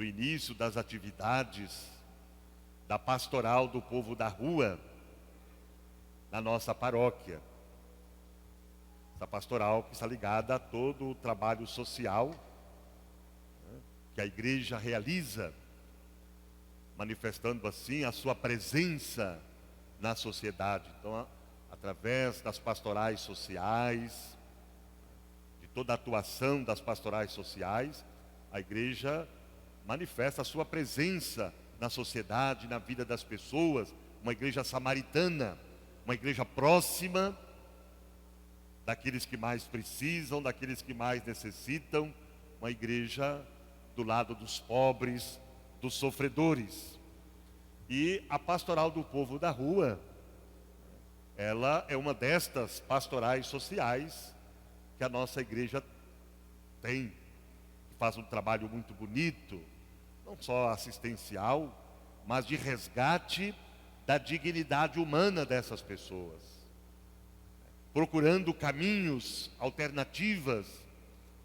do início das atividades da pastoral do povo da rua na nossa paróquia. Essa pastoral que está ligada a todo o trabalho social, né, que a igreja realiza, manifestando assim a sua presença na sociedade. Então, através das pastorais sociais, de toda a atuação das pastorais sociais, a igreja manifesta a sua presença na sociedade, na vida das pessoas, uma igreja samaritana, uma igreja próxima daqueles que mais precisam, daqueles que mais necessitam, uma igreja do lado dos pobres, dos sofredores. E a pastoral do povo da rua, ela é uma destas pastorais sociais que a nossa igreja tem, que faz um trabalho muito bonito, não só assistencial, mas de resgate da dignidade humana dessas pessoas, procurando caminhos, alternativas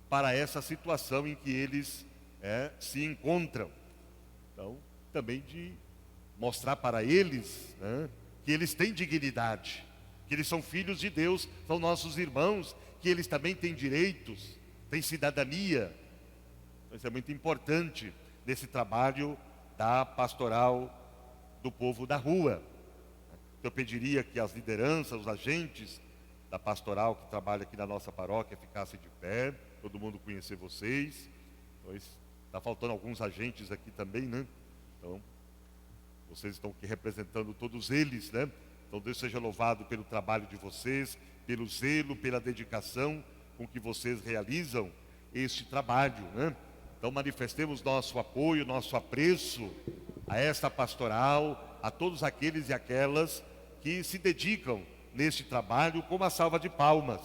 para essa situação em que eles se encontram. Então, também de mostrar para eles, né, que eles têm dignidade, que eles são filhos de Deus, são nossos irmãos, que eles também têm direitos, têm cidadania. Então, isso é muito importante nesse trabalho da pastoral do povo da rua. Eu pediria que as lideranças, os agentes da pastoral que trabalha aqui na nossa paróquia ficassem de pé, todo mundo conhecer vocês. Pois está faltando alguns agentes aqui também, né? Então, vocês estão aqui representando todos eles, né? Então, Deus seja louvado pelo trabalho de vocês, pelo zelo, pela dedicação com que vocês realizam este trabalho, né? Então, manifestemos nosso apoio, nosso apreço a esta pastoral, a todos aqueles e aquelas que se dedicam neste trabalho, com uma salva de palmas.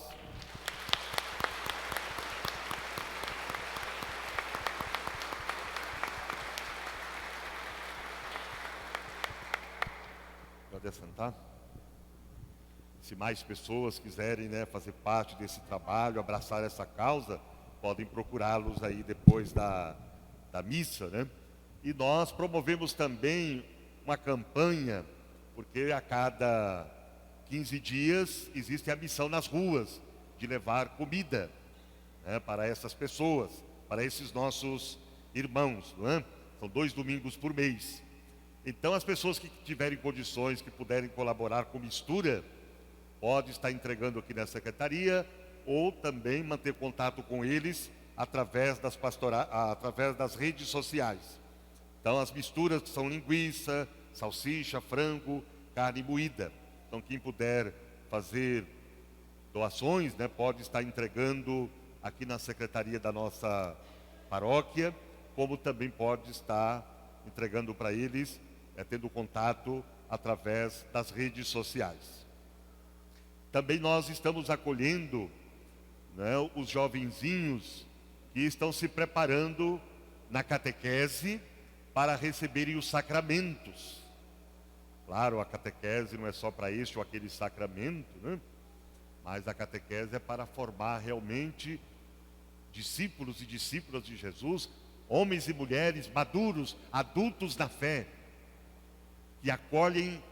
Pode assentar? Se mais pessoas quiserem, né, fazer parte desse trabalho, abraçar essa causa, podem procurá-los aí depois da missa, né? E nós promovemos também uma campanha, porque a cada 15 dias existe a missão nas ruas, de levar comida, né, para essas pessoas, para esses nossos irmãos, não é? São 2 domingos por mês. Então, as pessoas que tiverem condições, que puderem colaborar com mistura, pode estar entregando aqui na secretaria, ou também manter contato com eles através das redes sociais. Então, as misturas são linguiça, salsicha, frango, carne moída. Então, quem puder fazer doações, né, pode estar entregando aqui na secretaria da nossa paróquia, como também pode estar entregando para eles, tendo contato através das redes sociais. Também nós estamos acolhendo, né, os jovenzinhos que estão se preparando na catequese para receberem os sacramentos. Claro, a catequese não é só para este ou aquele sacramento, né? Mas a catequese é para formar realmente discípulos e discípulas de Jesus, homens e mulheres maduros, adultos na fé, que acolhem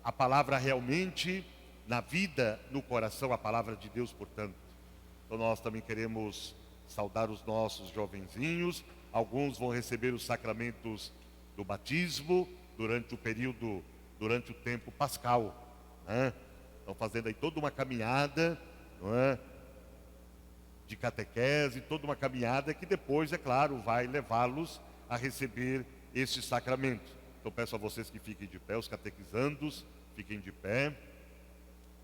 a palavra realmente na vida, no coração, a palavra de Deus, portanto. Então nós também queremos saudar os nossos jovenzinhos. Alguns vão receber os sacramentos do batismo durante o tempo pascal, né? Estão fazendo aí toda uma caminhada, não é, de catequese, toda uma caminhada que depois, é claro, vai levá-los a receber este sacramento. Então peço a vocês que fiquem de pé, os catequizandos, fiquem de pé,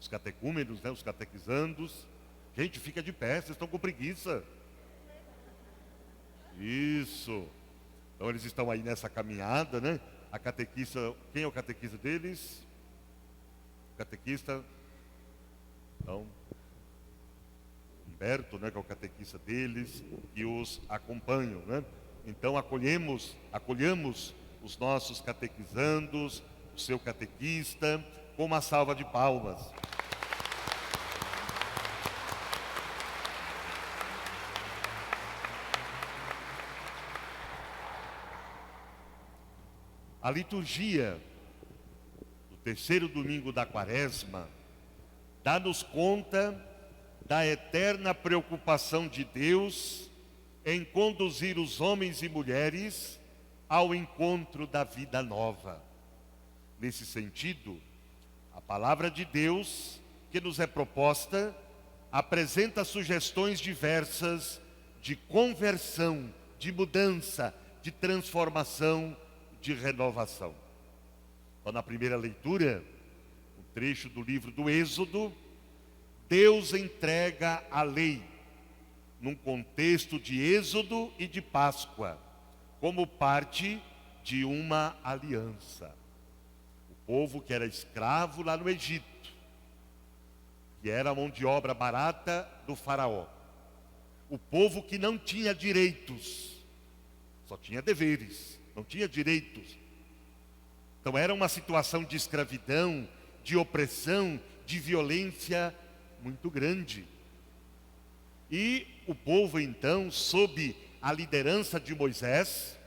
os catecúmenos, né, os catequizandos. Gente, fica de pé, vocês estão com preguiça. Isso. Então eles estão aí nessa caminhada, né? A catequista, quem é o catequista deles? O catequista, então, Humberto, né, que é o catequista deles, que os acompanham, né? Então acolhemos os nossos catequizandos, o seu catequista, com uma salva de palmas. A liturgia do terceiro domingo da Quaresma dá-nos conta da eterna preocupação de Deus em conduzir os homens e mulheres ao encontro da vida nova. Nesse sentido, a palavra de Deus que nos é proposta apresenta sugestões diversas de conversão, de mudança, de transformação, de renovação. Então, na primeira leitura, um trecho do livro do Êxodo, Deus entrega a lei num contexto de Êxodo e de Páscoa, como parte de uma aliança. O povo que era escravo lá no Egito, que era a mão de obra barata do faraó. O povo que não tinha direitos, só tinha deveres, não tinha direitos. Então era uma situação de escravidão, de opressão, de violência muito grande. E o povo então, sob a liderança de Moisés,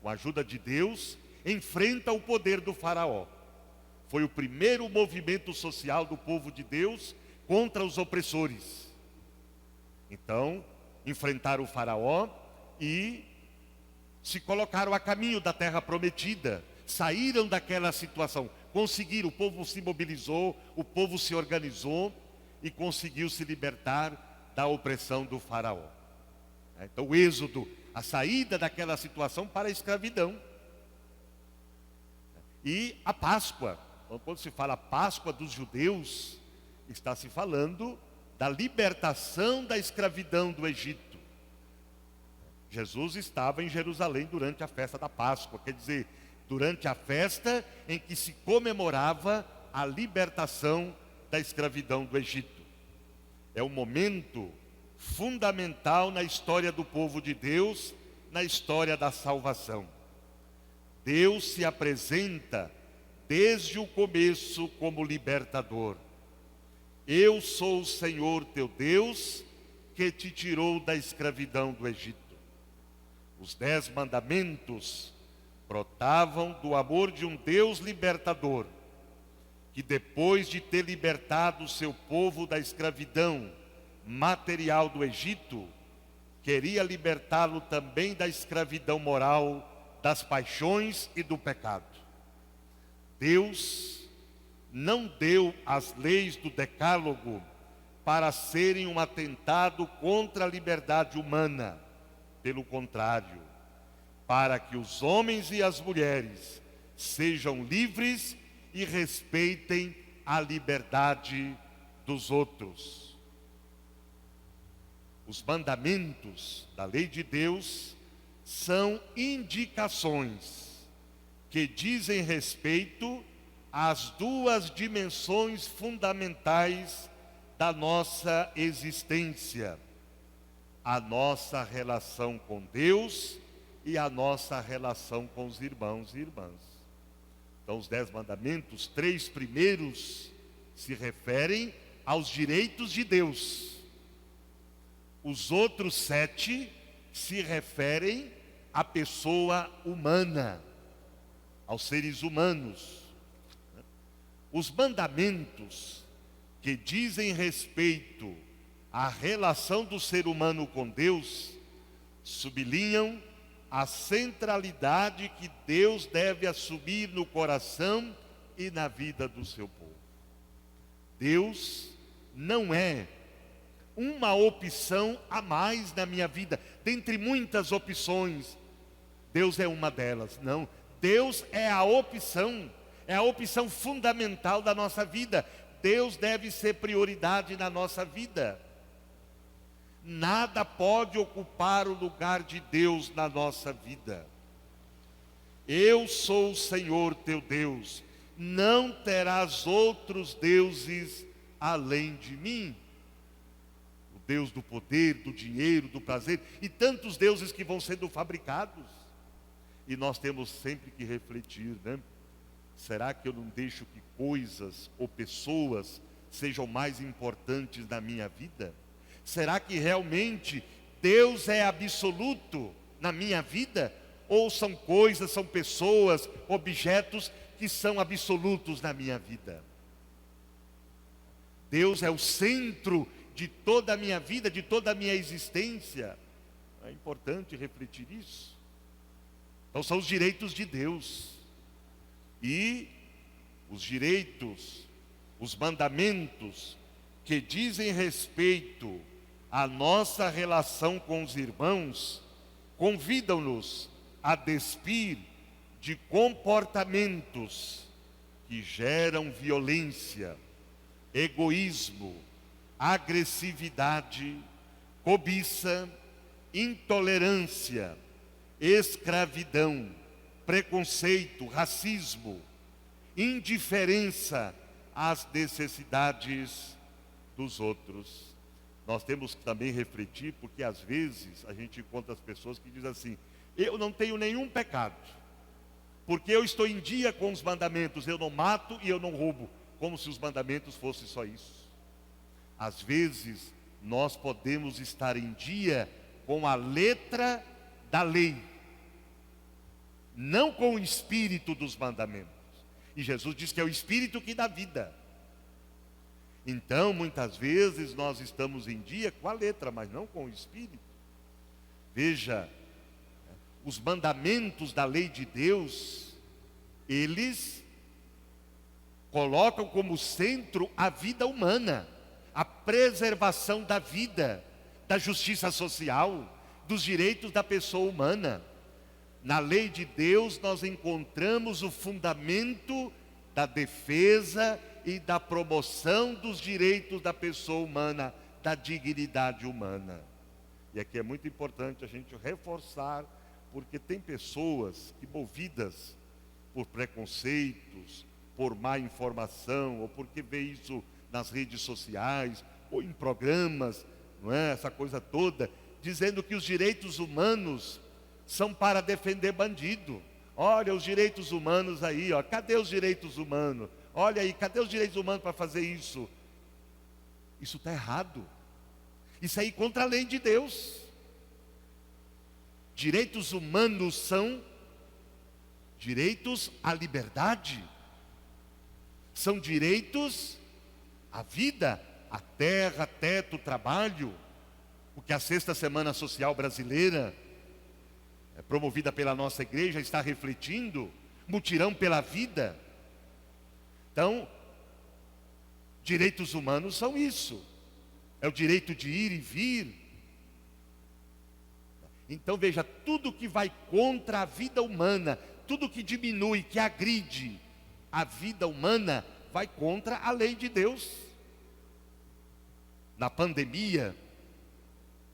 com a ajuda de Deus, enfrenta o poder do faraó. Foi o primeiro movimento social do povo de Deus contra os opressores. Então, enfrentaram o faraó e se colocaram a caminho da terra prometida. Saíram daquela situação, conseguiram, o povo se mobilizou, o povo se organizou e conseguiu se libertar da opressão do faraó. Então o êxodo, a saída daquela situação para a escravidão. E a Páscoa, quando se fala Páscoa dos judeus, está se falando da libertação da escravidão do Egito. Jesus estava em Jerusalém durante a festa da Páscoa, quer dizer, durante a festa em que se comemorava a libertação da escravidão do Egito. É um momento fundamental na história do povo de Deus, na história da salvação. Deus se apresenta desde o começo como libertador. Eu sou o Senhor teu Deus, que te tirou da escravidão do Egito. Os 10 mandamentos brotavam do amor de um Deus libertador, que depois de ter libertado o seu povo da escravidão material do Egito, queria libertá-lo também da escravidão moral, das paixões e do pecado. Deus não deu as leis do Decálogo para serem um atentado contra a liberdade humana. Pelo contrário, para que os homens e as mulheres sejam livres e respeitem a liberdade dos outros. Os mandamentos da lei de Deus são indicações que dizem respeito às 2 dimensões fundamentais da nossa existência: a nossa relação com Deus e a nossa relação com os irmãos e irmãs. Então, os 10 mandamentos, 3 primeiros se referem aos direitos de Deus. Os outros 7 se referem à pessoa humana, aos seres humanos. Os mandamentos que dizem respeito à relação do ser humano com Deus sublinham a centralidade que Deus deve assumir no coração e na vida do seu povo. Deus não é uma opção a mais na minha vida, dentre muitas opções. Deus é uma delas. Não, Deus é a opção fundamental da nossa vida. Deus deve ser prioridade na nossa vida. Nada pode ocupar o lugar de Deus na nossa vida. Eu sou o Senhor teu Deus, não terás outros deuses além de mim. O Deus do poder, do dinheiro, do prazer e tantos deuses que vão sendo fabricados. E nós temos sempre que refletir, né? Será que eu não deixo que coisas ou pessoas sejam mais importantes na minha vida? Será que realmente Deus é absoluto na minha vida? ou são coisas, são pessoas, objetos que são absolutos na minha vida. Deus é o centro de toda a minha vida, de toda a minha existência. É importante refletir isso. Então são os direitos de Deus. E os direitos, os mandamentos que dizem respeito à nossa relação com os irmãos, convidam-nos a despir de comportamentos que geram violência, egoísmo, agressividade, cobiça, intolerância, escravidão, preconceito, racismo, indiferença às necessidades dos outros. Nós temos que também refletir, porque às vezes a gente encontra as pessoas que dizem assim: eu não tenho nenhum pecado, porque eu estou em dia com os mandamentos, eu não mato e eu não roubo, como se os mandamentos fossem só isso. Às vezes nós podemos estar em dia com a letra da lei, não com o espírito dos mandamentos. E Jesus diz que é o espírito que dá vida. Então, muitas vezes nós estamos em dia com a letra, mas não com o espírito. Veja, os mandamentos da lei de Deus, eles colocam como centro a vida humana, a preservação da vida, da justiça social, dos direitos da pessoa humana. Na lei de Deus nós encontramos o fundamento da defesa e da promoção dos direitos da pessoa humana, da dignidade humana. E aqui é muito importante a gente reforçar, porque tem pessoas que, movidas por preconceitos, por má informação, ou porque vê isso nas redes sociais, ou em programas, não é? Essa coisa toda, dizendo que os direitos humanos são para defender bandido. Olha os direitos humanos aí, ó. Cadê os direitos humanos? Olha aí, cadê os direitos humanos para fazer isso? Isso está errado. Isso aí contra a lei de Deus. Direitos humanos são direitos à liberdade, são direitos à vida, à terra, teto, trabalho. O que a Sexta Semana Social Brasileira, promovida pela nossa igreja, está refletindo, mutirão pela vida. Então, direitos humanos são isso, é o direito de ir e vir. Então veja, tudo que vai contra a vida humana, tudo que diminui, que agride a vida humana, vai contra a lei de Deus. Na pandemia,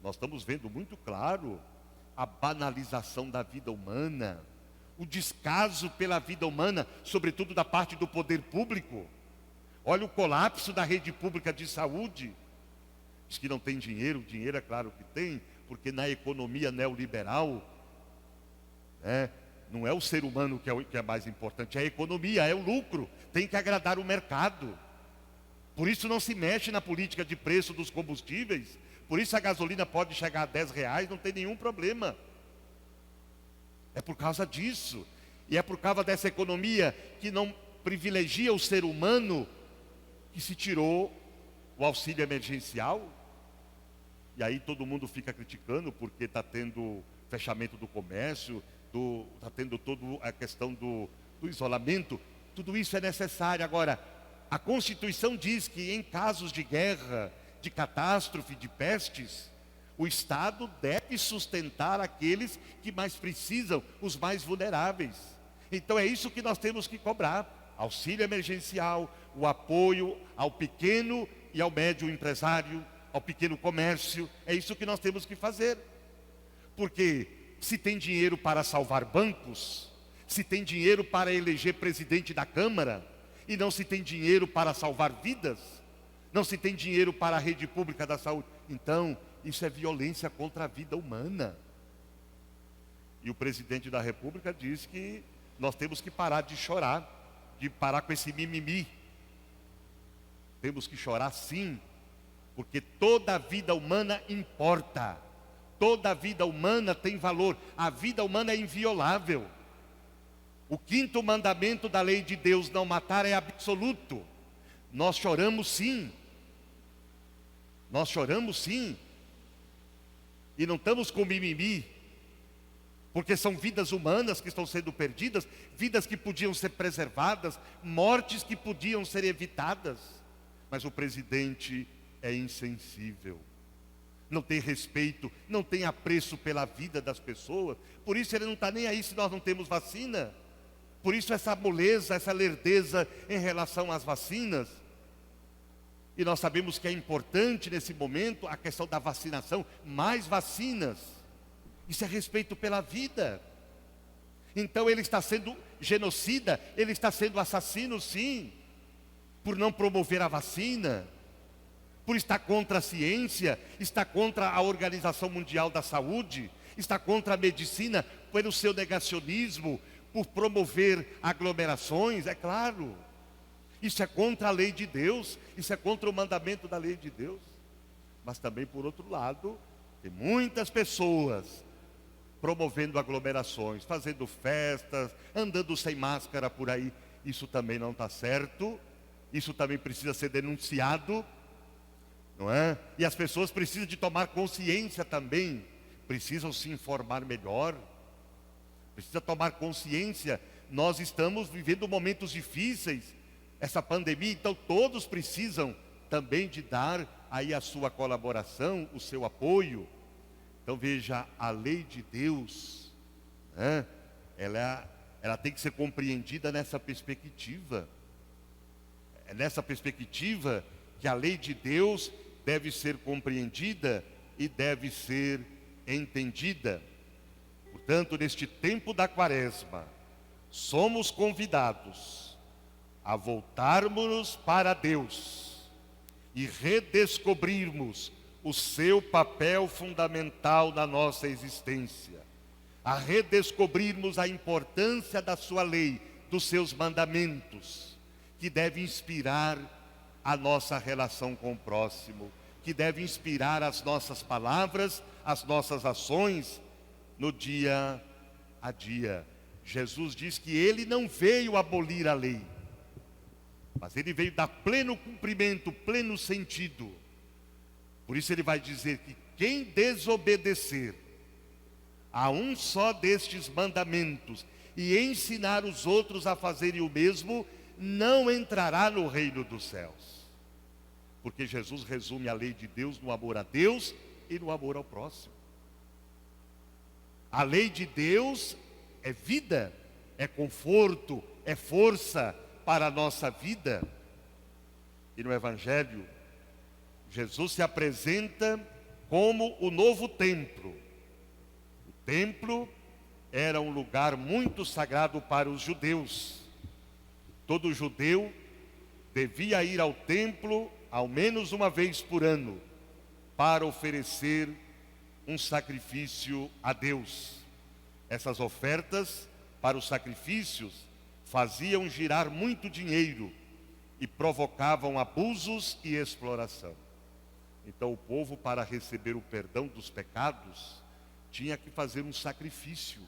nós estamos vendo muito claro a banalização da vida humana, o descaso pela vida humana, sobretudo da parte do poder público. Olha o colapso da rede pública de saúde. Diz que não tem dinheiro, dinheiro é claro que tem, porque na economia neoliberal, não é o ser humano que é mais importante, é a economia, é o lucro, tem que agradar o mercado. Por isso não se mexe na política de preço dos combustíveis, por isso a gasolina pode chegar a R$10, não tem nenhum problema. É por causa disso, e é por causa dessa economia que não privilegia o ser humano, que se tirou o auxílio emergencial. E aí todo mundo fica criticando porque está tendo fechamento do comércio, está tendo toda a questão do isolamento. Tudo isso é necessário. Agora, a Constituição diz que em casos de guerra, de catástrofe, de pestes, o Estado deve sustentar aqueles que mais precisam, os mais vulneráveis. Então é isso que nós temos que cobrar: auxílio emergencial, o apoio ao pequeno e ao médio empresário, ao pequeno comércio. É isso que nós temos que fazer. Porque se tem dinheiro para salvar bancos, se tem dinheiro para eleger presidente da Câmara, e não se tem dinheiro para salvar vidas, não se tem dinheiro para a rede pública da saúde, então isso é violência contra a vida humana. E o presidente da República diz que nós temos que parar de chorar, de parar com esse mimimi. Temos que chorar sim, porque toda a vida humana importa. Toda a vida humana tem valor. A vida humana é inviolável. O 5º mandamento da lei de Deus, não matar, é absoluto. Nós choramos sim. Nós choramos sim. E não estamos com mimimi. Porque são vidas humanas que estão sendo perdidas, vidas que podiam ser preservadas, mortes que podiam ser evitadas. Mas o presidente é insensível. Não tem respeito, não tem apreço pela vida das pessoas. Por isso ele não está nem aí se nós não temos vacina. Por isso essa moleza, essa lerdeza em relação às vacinas. E nós sabemos que é importante nesse momento a questão da vacinação, mais vacinas. Isso é respeito pela vida. Então ele está sendo genocida, ele está sendo assassino sim, por não promover a vacina, por estar contra a ciência, está contra a Organização Mundial da Saúde, está contra a medicina, pelo seu negacionismo, por promover aglomerações, é claro. Isso é contra a lei de Deus, isso é contra o mandamento da lei de Deus. Mas também, por outro lado, tem muitas pessoas promovendo aglomerações, fazendo festas, andando sem máscara por aí. Isso também não está certo, isso também precisa ser denunciado, não é? E as pessoas precisam de tomar consciência também, precisam se informar melhor, precisa tomar consciência. Nós estamos vivendo momentos difíceis, essa pandemia, então todos precisam também de dar aí a sua colaboração, o seu apoio. Então veja, a lei de Deus, né, ela tem que ser compreendida nessa perspectiva. É nessa perspectiva que a lei de Deus deve ser compreendida e deve ser entendida. Portanto, neste tempo da Quaresma, somos convidados a voltarmos para Deus e redescobrirmos o seu papel fundamental na nossa existência, a redescobrirmos a importância da sua lei, dos seus mandamentos, que deve inspirar a nossa relação com o próximo, que deve inspirar as nossas palavras, as nossas ações no dia a dia. Jesus diz que ele não veio abolir a lei, mas ele veio dar pleno cumprimento, pleno sentido. Por isso ele vai dizer que quem desobedecer a um só destes mandamentos e ensinar os outros a fazerem o mesmo, não entrará no reino dos céus. Porque Jesus resume a lei de Deus no amor a Deus e no amor ao próximo. A lei de Deus é vida, é conforto, é força para a nossa vida. E no Evangelho, Jesus se apresenta como o novo templo. O templo era um lugar muito sagrado para os judeus. Todo judeu devia ir ao templo ao menos uma vez por ano para oferecer um sacrifício a Deus. Essas ofertas para os sacrifícios faziam girar muito dinheiro e provocavam abusos e exploração. Então o povo, para receber o perdão dos pecados, tinha que fazer um sacrifício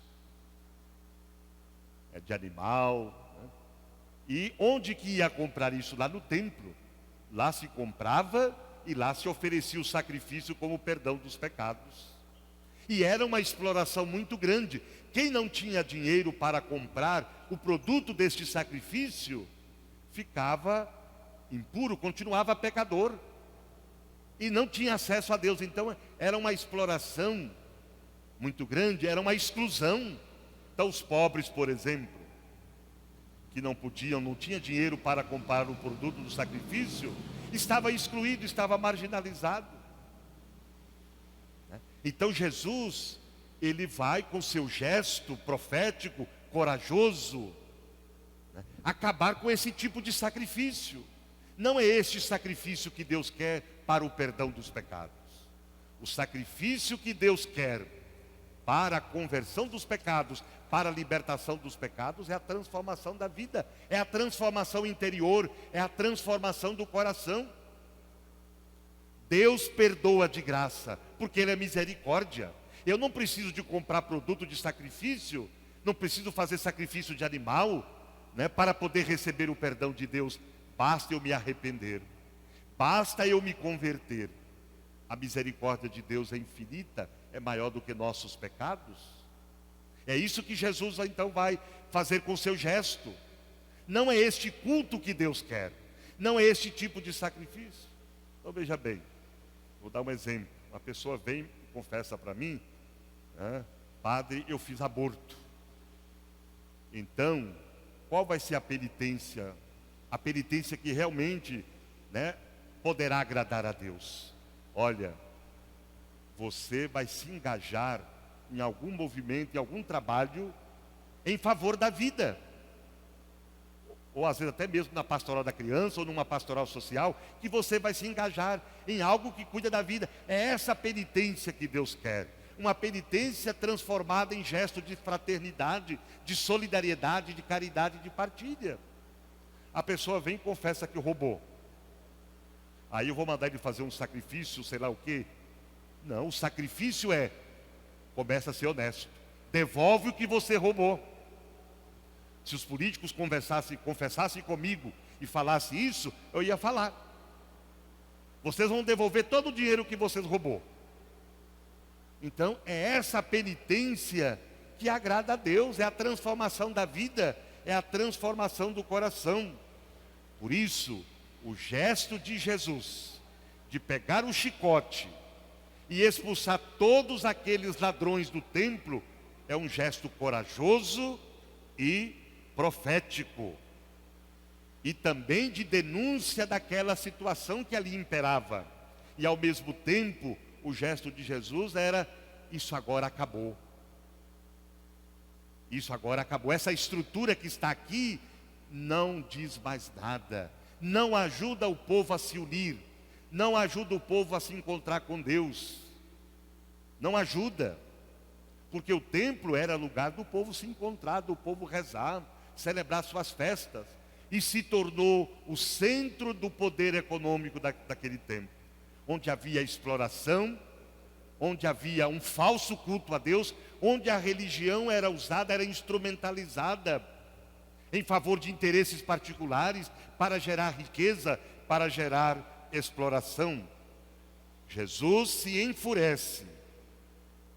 de animal, né? E onde que ia comprar isso? Lá no templo. Lá se comprava e lá se oferecia o sacrifício como perdão dos pecados. E era uma exploração muito grande. Quem não tinha dinheiro para comprar o produto deste sacrifício, ficava impuro, continuava pecador. E não tinha acesso a Deus. Então era uma exploração muito grande, era uma exclusão. Então os pobres, por exemplo, que não tinha dinheiro para comprar o produto do sacrifício, estava excluído, estava marginalizado. Então Jesus, ele vai com seu gesto profético, corajoso, acabar com esse tipo de sacrifício. Não é este sacrifício que Deus quer para o perdão dos pecados. O sacrifício que Deus quer para a conversão dos pecados, para a libertação dos pecados, é a transformação da vida, é a transformação interior, é a transformação do coração. Deus perdoa de graça, porque Ele é misericórdia. Eu não preciso de comprar produto de sacrifício, não preciso fazer sacrifício de animal, né, para poder receber o perdão de Deus. Basta eu me arrepender, basta eu me converter. A misericórdia de Deus é infinita, é maior do que nossos pecados. É isso que Jesus então vai fazer com o seu gesto. Não é este culto que Deus quer, não é este tipo de sacrifício. Então veja bem, vou dar um exemplo. Uma pessoa vem e confessa para mim, padre, eu fiz aborto. Então, qual vai ser a penitência? A penitência que realmente, poderá agradar a Deus. Olha, você vai se engajar em algum movimento, em algum trabalho em favor da vida. Ou às vezes até mesmo na pastoral da criança ou numa pastoral social, que você vai se engajar em algo que cuida da vida. É essa penitência que Deus quer. Uma penitência transformada em gesto de fraternidade, de solidariedade, de caridade, de partilha. A pessoa vem e confessa que roubou. Aí eu vou mandar ele fazer um sacrifício, sei lá o quê. Não, o sacrifício começa a ser honesto. Devolve o que você roubou. Se os políticos confessassem comigo e falassem isso, eu ia falar. Vocês vão devolver todo o dinheiro que vocês roubou. Então, é essa penitência que agrada a Deus, é a transformação da vida, é a transformação do coração. Por isso, o gesto de Jesus, de pegar o chicote e expulsar todos aqueles ladrões do templo, é um gesto corajoso e profético. E também de denúncia daquela situação que ali imperava. E ao mesmo tempo, o gesto de Jesus era: isso agora acabou. Isso agora acabou. Essa estrutura que está aqui não diz mais nada. Não ajuda o povo a se unir. Não ajuda o povo a se encontrar com Deus. Não ajuda. Porque o templo era lugar do povo se encontrar, do povo rezar, celebrar suas festas. E se tornou o centro do poder econômico daquele tempo. Onde havia exploração, onde havia um falso culto a Deus, onde a religião era usada, era instrumentalizada em favor de interesses particulares, para gerar riqueza, para gerar exploração. Jesus se enfurece,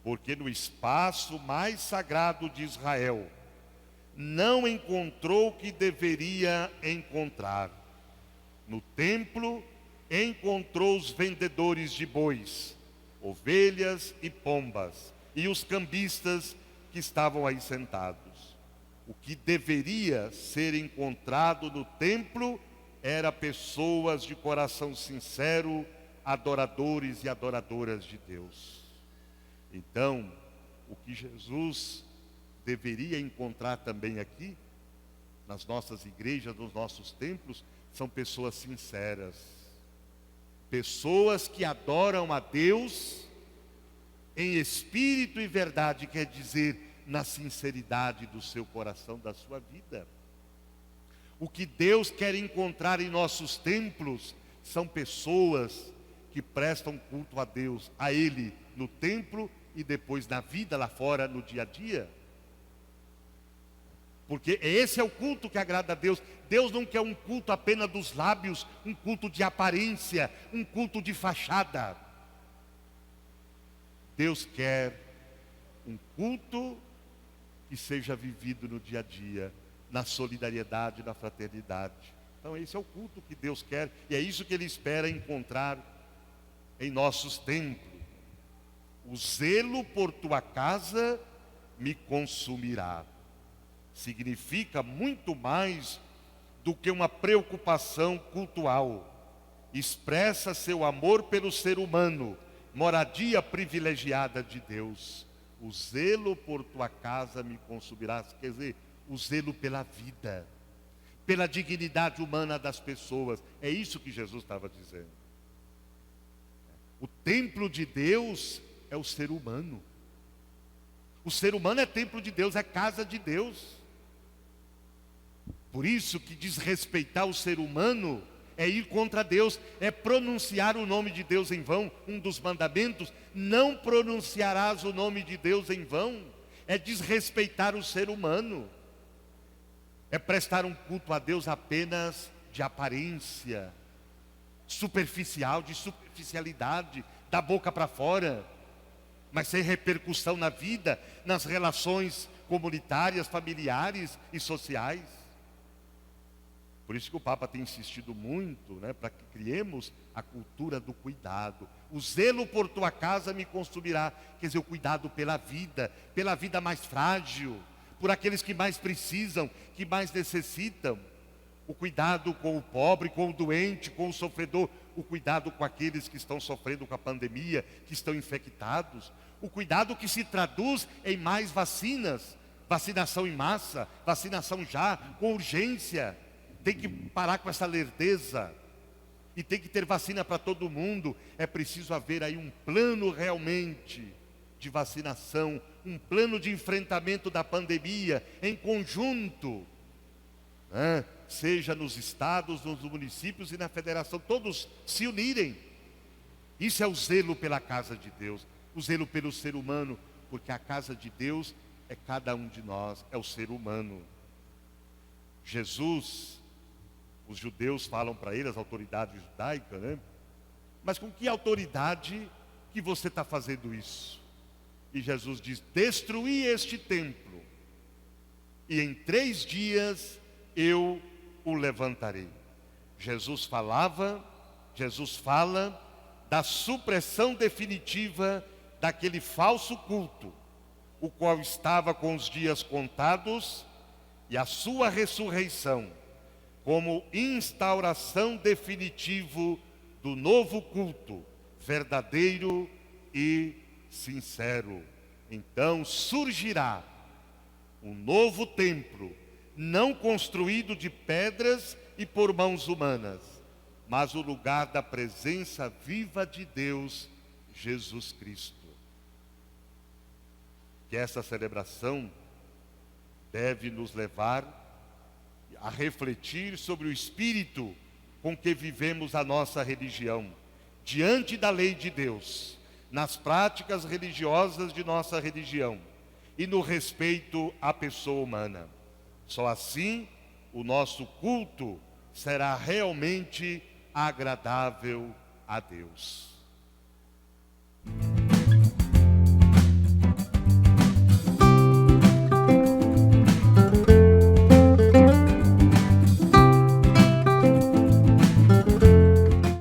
porque no espaço mais sagrado de Israel, não encontrou o que deveria encontrar. No templo, encontrou os vendedores de bois, ovelhas e pombas, e os cambistas que estavam aí sentados. O que deveria ser encontrado no templo era pessoas de coração sincero, adoradores e adoradoras de Deus. Então, o que Jesus deveria encontrar também aqui, nas nossas igrejas, nos nossos templos, são pessoas sinceras. Pessoas que adoram a Deus em espírito e verdade, quer dizer, na sinceridade do seu coração, da sua vida. O que Deus quer encontrar em nossos templos são pessoas que prestam culto a Deus, a Ele no templo e depois na vida lá fora, no dia a dia. Porque esse é o culto que agrada a Deus. Deus não quer um culto apenas dos lábios, um culto de aparência, um culto de fachada. Deus quer um culto que seja vivido no dia a dia, na solidariedade, na fraternidade. Então esse é o culto que Deus quer, e é isso que Ele espera encontrar em nossos templos. O zelo por tua casa me consumirá. Significa muito mais do que uma preocupação cultual. Expressa seu amor pelo ser humano, moradia privilegiada de Deus. O zelo por tua casa me consumirá. Quer dizer, o zelo pela vida, pela dignidade humana das pessoas. É isso que Jesus estava dizendo. O templo de Deus é o ser humano. O ser humano é templo de Deus, é casa de Deus. Por isso que desrespeitar o ser humano é ir contra Deus, é pronunciar o nome de Deus em vão. Um dos mandamentos: não pronunciarás o nome de Deus em vão. É desrespeitar o ser humano, é prestar um culto a Deus apenas de aparência, superficial, de superficialidade, da boca para fora, mas sem repercussão na vida, nas relações comunitárias, familiares e sociais. Por isso que o Papa tem insistido muito, para que criemos a cultura do cuidado. O zelo por tua casa me consumirá. Quer dizer, o cuidado pela vida mais frágil, por aqueles que mais precisam, que mais necessitam. O cuidado com o pobre, com o doente, com o sofredor. O cuidado com aqueles que estão sofrendo com a pandemia, que estão infectados. O cuidado que se traduz em mais vacinas, vacinação em massa, vacinação já, com urgência. Tem que parar com essa lerdeza. E tem que ter vacina para todo mundo. É preciso haver aí um plano realmente de vacinação, um plano de enfrentamento da pandemia em conjunto, seja nos estados, nos municípios e na federação, todos se unirem. Isso é o zelo pela casa de Deus, o zelo pelo ser humano, porque a casa de Deus é cada um de nós, é o ser humano. Jesus, os judeus falam para ele, as autoridades judaicas, mas com que autoridade que você está fazendo isso? E Jesus diz: destruí este templo, e em 3 dias eu o levantarei. Jesus fala da supressão definitiva daquele falso culto, o qual estava com os dias contados, e a sua ressurreição como instauração definitiva do novo culto, verdadeiro e sincero. Então surgirá um novo templo, não construído de pedras e por mãos humanas, mas o lugar da presença viva de Deus, Jesus Cristo. Que essa celebração deve nos levar a refletir sobre o espírito com que vivemos a nossa religião, diante da lei de Deus, nas práticas religiosas de nossa religião e no respeito à pessoa humana. Só assim o nosso culto será realmente agradável a Deus.